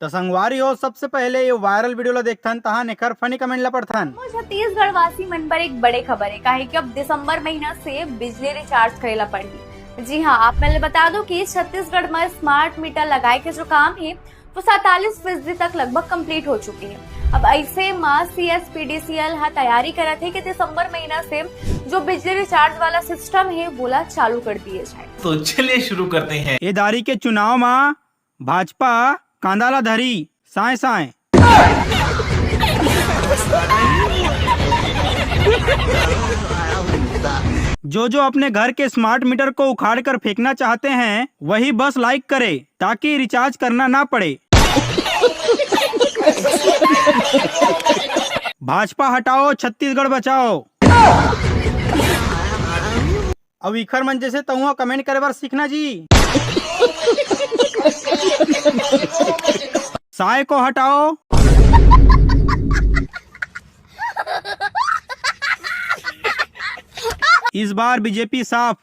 तो संगवारी हो सबसे पहले ये वायरल वीडियो ला देखथन तहाँ नेकर फनी कमेंट ला पढ़थन। छत्तीसगढ़ वासी मन पर एक बड़े खबर है काहे कि अब दिसंबर महीना से बिजली रिचार्ज करेला पड़ी। जी हाँ, आप पहले बता दो कि छत्तीसगढ़ में स्मार्ट मीटर लगाए के जो काम है वो 47% तक लगभग कंप्लीट हो चुकी है। अब ऐसे में CSPDCL तैयारी करत है कि दिसंबर महीना से जो बिजली रिचार्ज वाला सिस्टम है बोला चालू कर दिए जाए। तो चलिए शुरू करते हैं। ये दारी के चुनाव में भाजपा कांदाला धरी साए साए। जो अपने घर के स्मार्ट मीटर को उखाड़ कर फेंकना चाहते हैं वही बस लाइक करे ताकि रिचार्ज करना ना पड़े। भाजपा हटाओ छत्तीसगढ़ बचाओ। अब इखर मन जैसे तहुआ कमेंट करे बार सीखना जी। साय को हटाओ। इस बार बीजेपी साफ।